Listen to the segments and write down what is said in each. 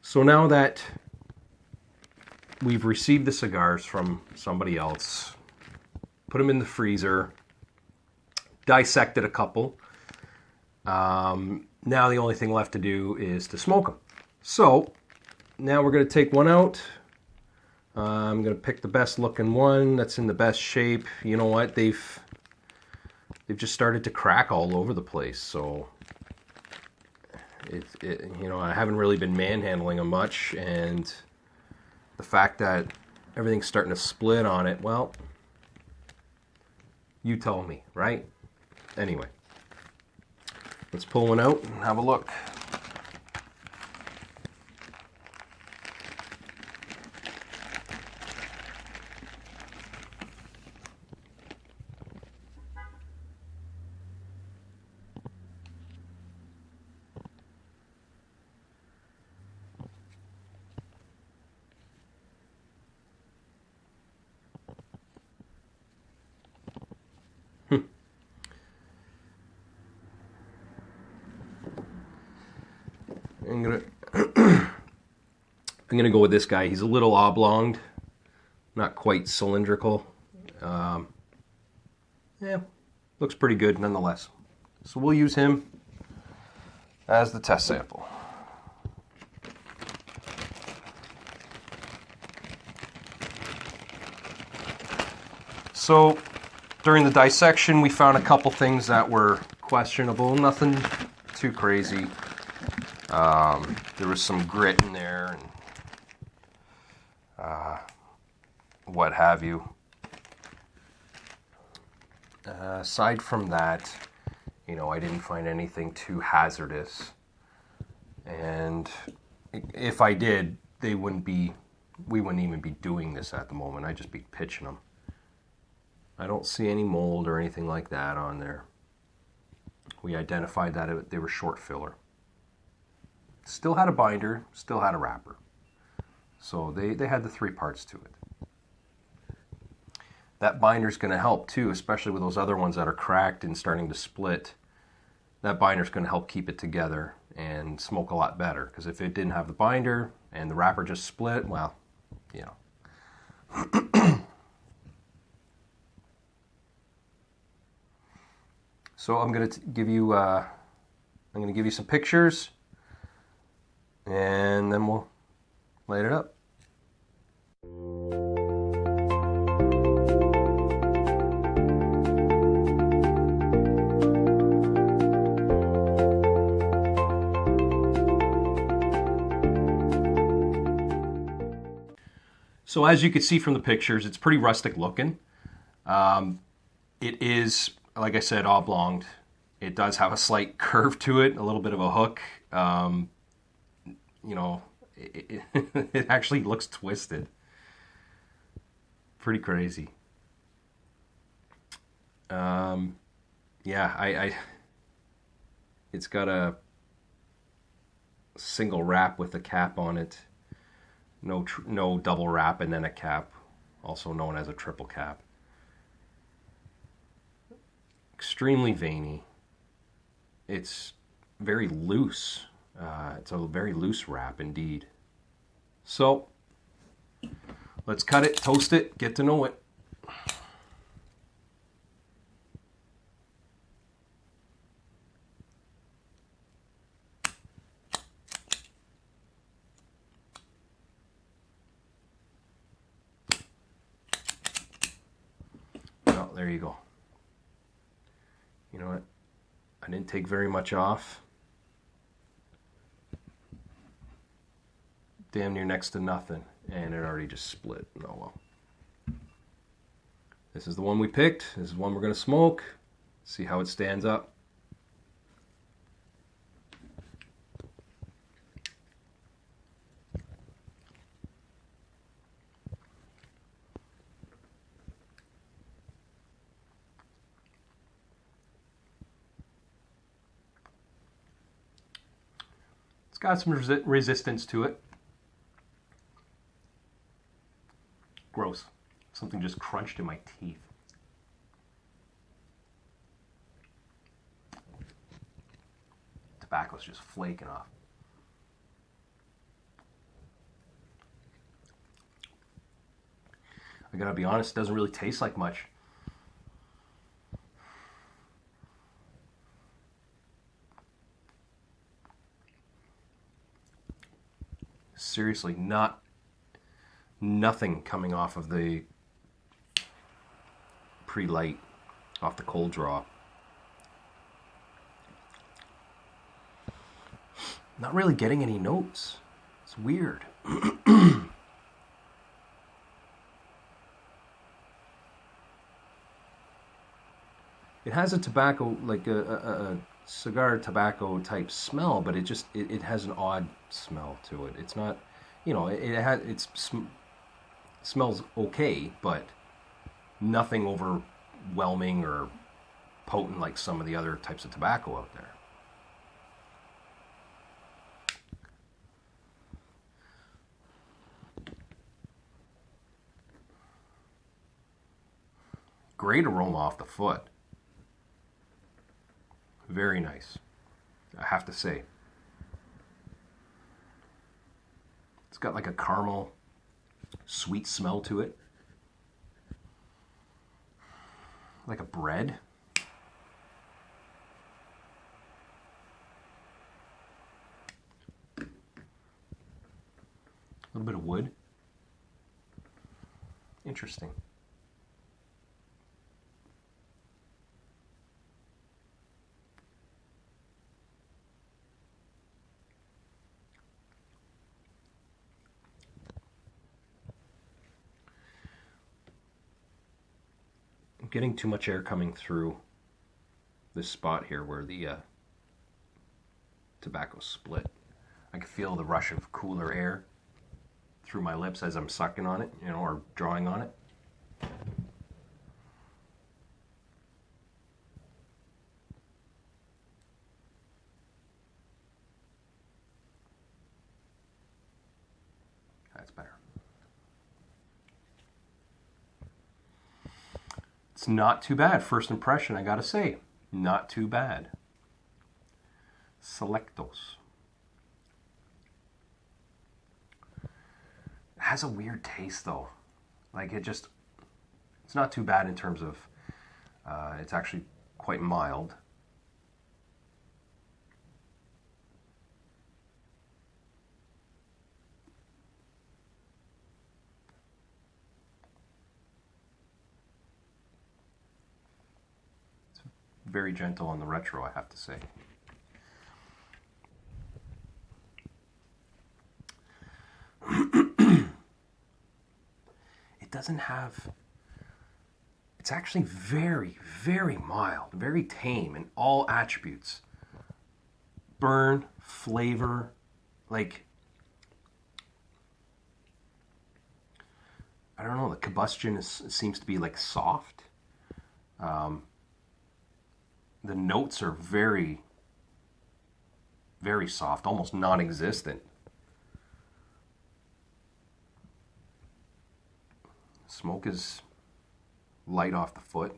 So now that we've received the cigars from somebody else, put them in the freezer, dissected a couple, now the only thing left to do is to smoke them. So now we're going to take one out. I'm going to pick the best looking one that's in the best shape. You know what? They've just started to crack all over the place. So you know, I haven't really been manhandling them much, and the fact that everything's starting to split on it, well, you tell me, right? Anyway, let's pull one out and have a look. I'm gonna go with this guy. He's a little oblonged, not quite cylindrical. Yeah, looks pretty good nonetheless. So we'll use him as the test sample. So during the dissection, we found a couple things that were questionable. Nothing too crazy. There was some grit in there and what have you. Aside from that, you know, I didn't find anything too hazardous. And if I did, we wouldn't even be doing this at the moment. I'd just be pitching them. I don't see any mold or anything like that on there. We identified that they were short filler. Still had a binder, still had a wrapper. So they had the 3 parts to it. That binder's going to help too, especially with those other ones that are cracked and starting to split. That binder's going to help keep it together and smoke a lot better. Because if it didn't have the binder and the wrapper just split, well, you know. So I'm going to give you some pictures, and then we'll light it up. So as you can see from the pictures, it's pretty rustic looking. It is, like I said, oblonged. It does have a slight curve to it, a little bit of a hook. You know, it actually looks twisted. Pretty crazy. Yeah, it's got a single wrap with a cap on it. No double wrap and then a cap, also known as a triple cap. Extremely veiny. It's very loose. It's a very loose wrap indeed. So let's cut it, toast it, get to know it. Oh, there you go. You know what? I didn't take very much off. Damn near next to nothing, and it already just split. Oh well. This is the one we picked. This is one we're going to smoke. See how it stands up. It's got some resistance to it. Gross. Something just crunched in my teeth. Tobacco's just flaking off. I gotta be honest, it doesn't really taste like much. Seriously, nothing coming off of the pre-light, off the cold draw. Not really getting any notes. It's weird. It has a tobacco, like a cigar tobacco type smell, but it has an odd smell to it. It's not, smells okay, but nothing overwhelming or potent like some of the other types of tobacco out there. Great aroma off the foot. Very nice, I have to say. It's got like a caramel sweet smell to it. Like a bread. A little bit of wood. Interesting. I'm getting too much air coming through this spot here where the tobacco split. I can feel the rush of cooler air through my lips as I'm sucking on it, or drawing on it. That's better. It's not too bad. First impression, I gotta say. Not too bad. Selectos. It has a weird taste though. Like it's not too bad in terms of, it's actually quite mild. It's very gentle on the retro, I have to say. It doesn't have, it's actually very, very mild, very tame in all attributes. Burn, flavor, like, I don't know, the combustion seems to be like soft. The notes are very, very soft, almost non-existent. Smoke is light off the foot.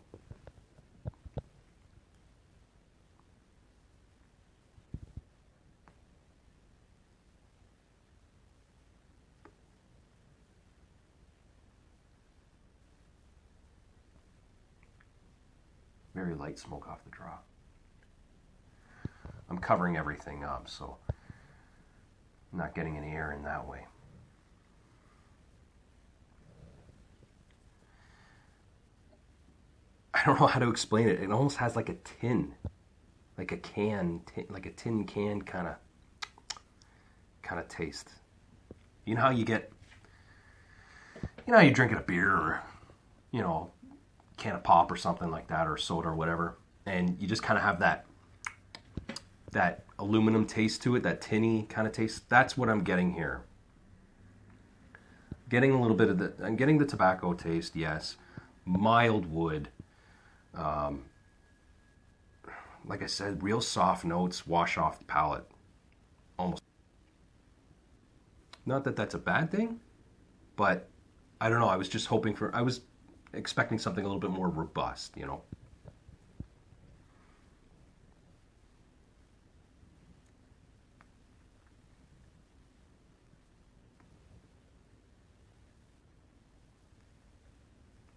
Very light smoke off the draw. I'm covering everything up, so I'm not getting any air in that way. I don't know how to explain it. It almost has like a tin, like a can, like a tin can kind of taste. You know how you get, how you drink a beer or, can of pop or something like that, or soda or whatever, and you just kind of have that aluminum taste to it, that tinny kind of taste. That's what I'm getting here. Getting a little bit of I'm getting the tobacco taste, yes. Mild wood. Like I said, real soft notes wash off the palate. Almost. Not that that's a bad thing, but I don't know. I was expecting something a little bit more robust,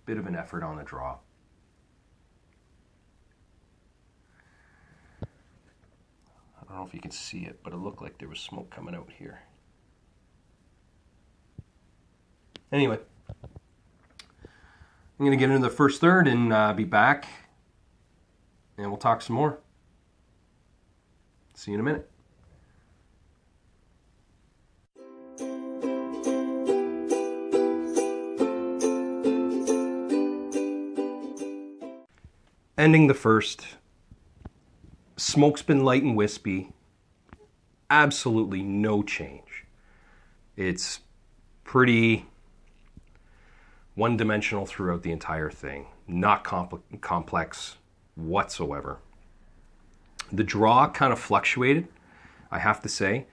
Bit of an effort on the draw. I don't know if you can see it, but it looked like there was smoke coming out here. Anyway, I'm going to get into the first third and be back, and we'll talk some more. See you in a minute. Ending the first. Smoke's been light and wispy. Absolutely no change. It's pretty one-dimensional throughout the entire thing. Not complex whatsoever. The draw kind of fluctuated, I have to say.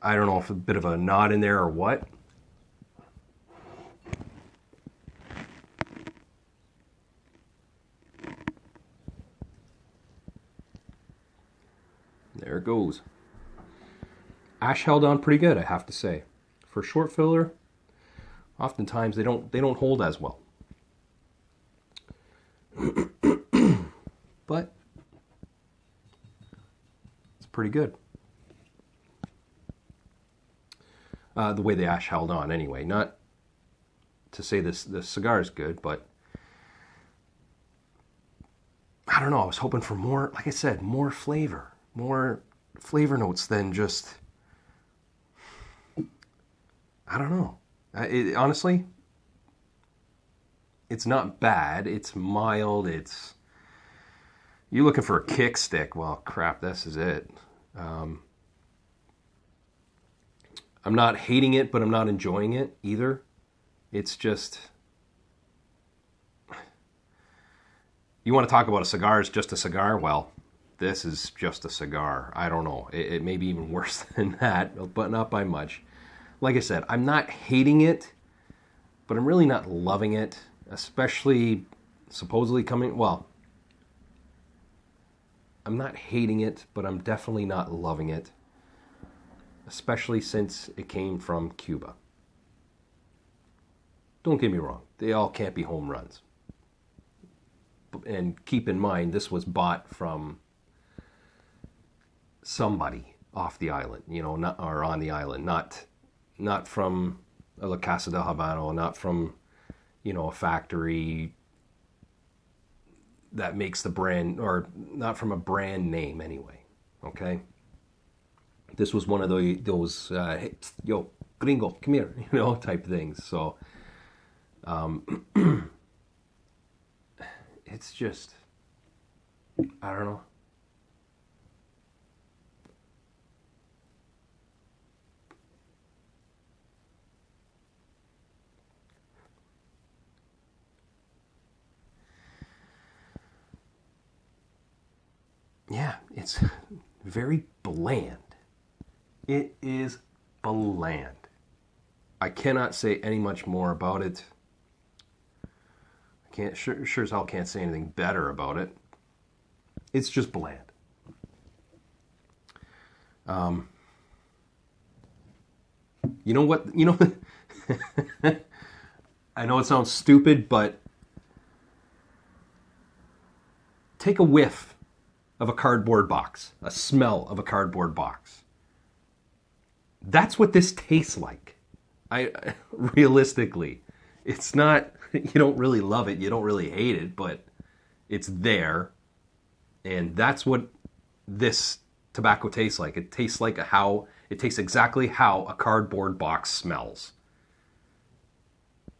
I don't know if a bit of a nod in there or what. There it goes. Ash held on pretty good, I have to say. For a short filler, oftentimes they don't hold as well. But it's pretty good. The way the ash held on anyway. Not to say this cigar is good, but I don't know, I was hoping for more, like I said, more flavor notes than just, I don't know. Honestly, it's not bad. It's mild. You're looking for a kick stick. Well, crap, this is it. I'm not hating it, but I'm not enjoying it either. It's just, you want to talk about a cigar as just a cigar? Well, this is just a cigar. I don't know. It may be even worse than that, but not by much. Like I said, I'm not hating it, but I'm really not loving it, especially supposedly coming, well, I'm not hating it, but I'm definitely not loving it, especially since it came from Cuba. Don't get me wrong, they all can't be home runs. And keep in mind, this was bought from somebody off the island, or on the island, not from a La Casa del Habano, not from, a factory that makes the brand, or not from a brand name anyway, okay? This was one of those hey, yo, gringo, come here, type things. So, it's just, I don't know. Yeah, it's very bland. It is bland. I cannot say any much more about it. I can't sure as hell can't say anything better about it. It's just bland. You know what? I know it sounds stupid, but take a whiff of a cardboard box, a smell of a cardboard box. That's what this tastes like. Realistically, it's not, you don't really love it, you don't really hate it, but it's there, and that's what this tobacco tastes like. It tastes exactly how a cardboard box smells.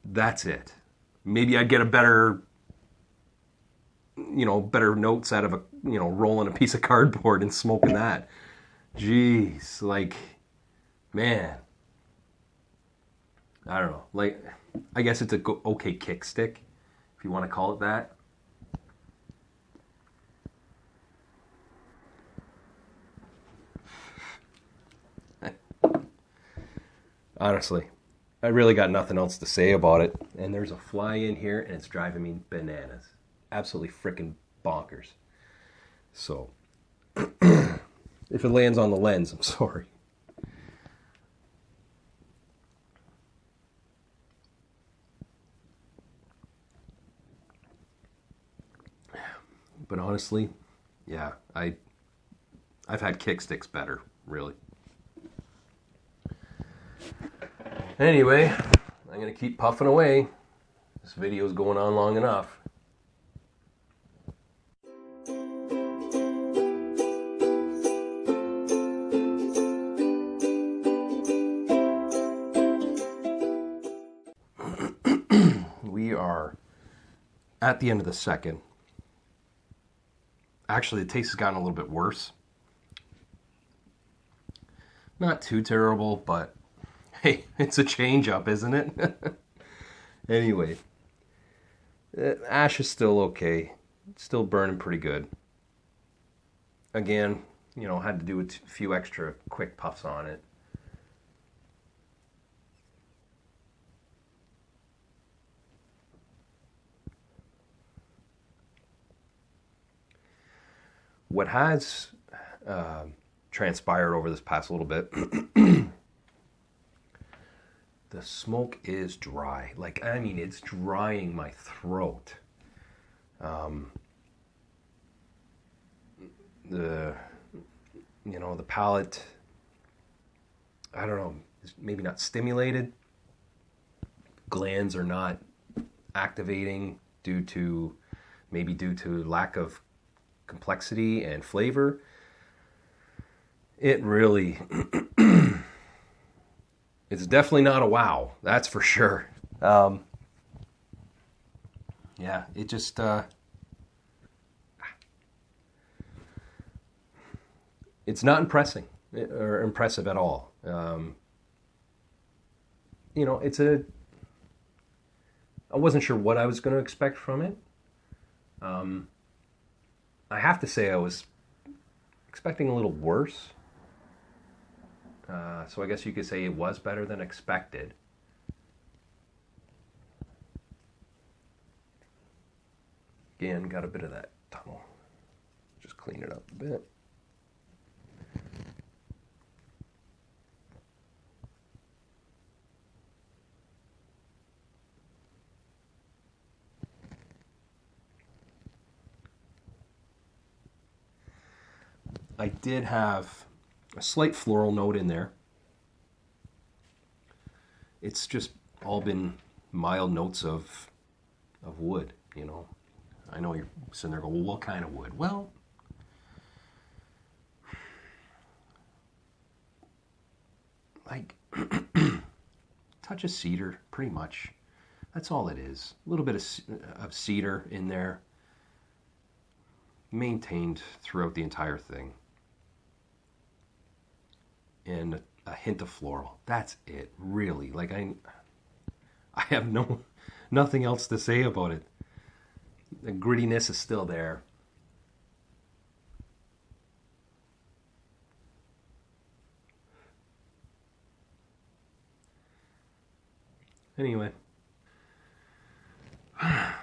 That's it. Maybe I'd get a better notes out of rolling a piece of cardboard and smoking that. Jeez, man. I don't know. I guess it's a okay kick stick, if you want to call it that. Honestly, I really got nothing else to say about it. And there's a fly in here, and it's driving me bananas. Absolutely freaking bonkers. So, if it lands on the lens, I'm sorry. But honestly, yeah, I've had kick sticks better, really. Anyway, I'm going to keep puffing away. This video's going on long enough. We are at the end of the second. Actually, the taste has gotten a little bit worse. Not too terrible, but hey, it's a change up, isn't it? Anyway, ash is still okay. It's still burning pretty good. Again, you know, had to do a few extra quick puffs on it. What has transpired over this past little bit, the smoke is dry. Like, I mean, it's drying my throat. The palate, I don't know, is maybe not stimulated. Glands are not activating due to lack of complexity and flavor. It really, it's definitely not a wow, that's for sure. Yeah, it just, it's not impressive at all. You know, I wasn't sure what I was going to expect from it. I have to say I was expecting a little worse. So I guess you could say it was better than expected. Again, got a bit of that tunnel. Just clean it up a bit. I did have a slight floral note in there. It's just all been mild notes of wood, you know. I know you're sitting there going, well, what kind of wood? Well, like touch of cedar, pretty much. That's all it is. A little bit of cedar in there, maintained throughout the entire thing. And a hint of floral. That's it, really. Like, I have nothing else to say about it. The grittiness is still there. Anyway, I'm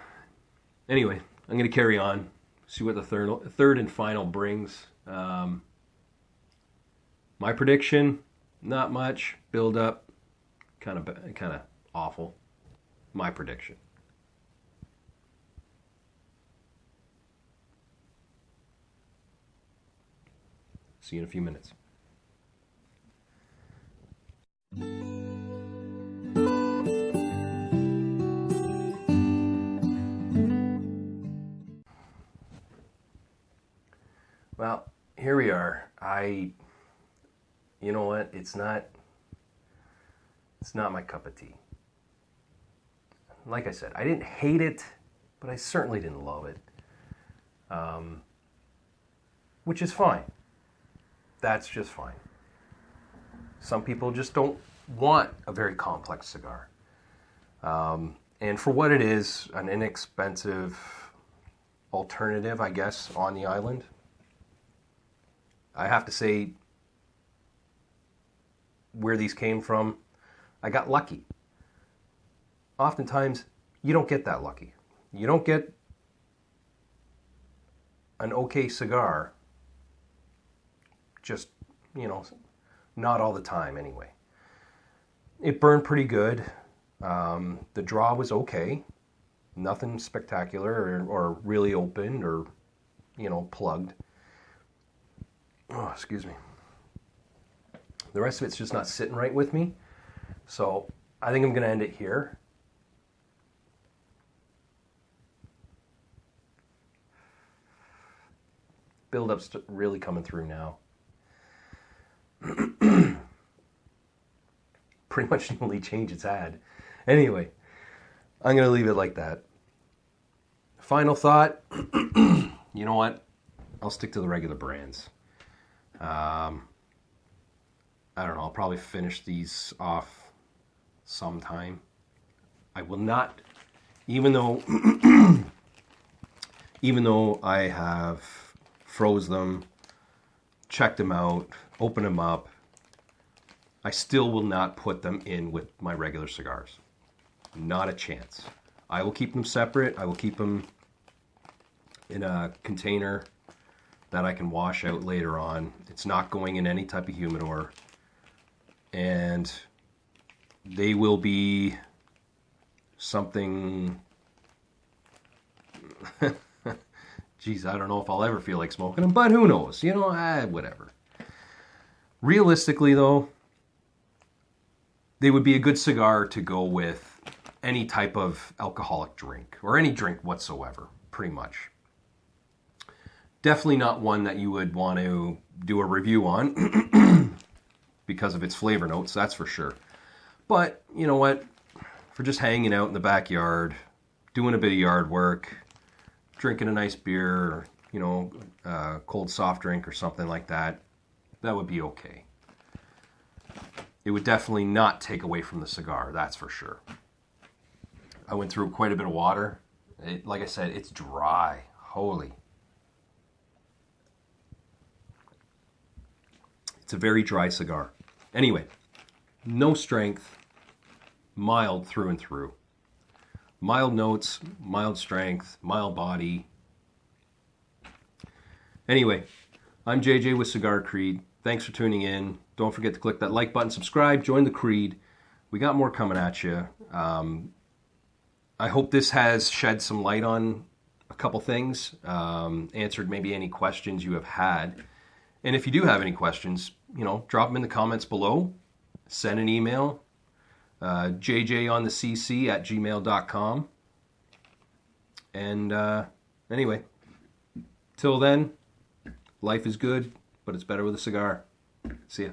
going to carry on. See what the third and final brings. My prediction, not much. Build up, kind of awful. My prediction. See you in a few minutes. Well, here we are. You know what? It's not my cup of tea. Like I said, I didn't hate it, but I certainly didn't love it. Which is fine. That's just fine. Some people just don't want a very complex cigar. And for what it is, an inexpensive alternative, I guess, on the island, I have to say, where these came from, I got lucky. Oftentimes, you don't get that lucky. You don't get an okay cigar, just, not all the time anyway. It burned pretty good. The draw was okay. Nothing spectacular or really open or you know, plugged. Oh, excuse me. The rest of it's just not sitting right with me. So I think I'm going to end it here. Build-up's really coming through now. Pretty much the only change it's had. Anyway, I'm going to leave it like that. Final thought. You know what? I'll stick to the regular brands. I don't know. I'll probably finish these off sometime. I will not, even though I have froze them, checked them out, opened them up, I still will not put them in with my regular cigars. Not a chance. I will keep them separate. I will keep them in a container that I can wash out later on. It's not going in any type of humidor. And they will be something... Geez, I don't know if I'll ever feel like smoking them, but who knows? You know, whatever. Realistically, though, they would be a good cigar to go with any type of alcoholic drink, or any drink whatsoever, pretty much. Definitely not one that you would want to do a review on because of its flavor notes, that's for sure. But, you know what? For just hanging out in the backyard, doing a bit of yard work, drinking a nice beer, or, you know, cold soft drink or something like that, that would be okay. It would definitely not take away from the cigar, that's for sure. I went through quite a bit of water. Like I said, it's dry. Holy. It's a very dry cigar. Anyway, no strength, mild through and through. Mild notes, mild strength, mild body. Anyway, I'm JJ with Cigar Creed. Thanks for tuning in. Don't forget to click that like button, subscribe, join the Creed. We got more coming at you. I hope this has shed some light on a couple things, answered maybe any questions you have had. And if you do have any questions, you know, drop them in the comments below. Send an email. jjonthecc@gmail.com. And anyway, till then, life is good, but it's better with a cigar. See ya.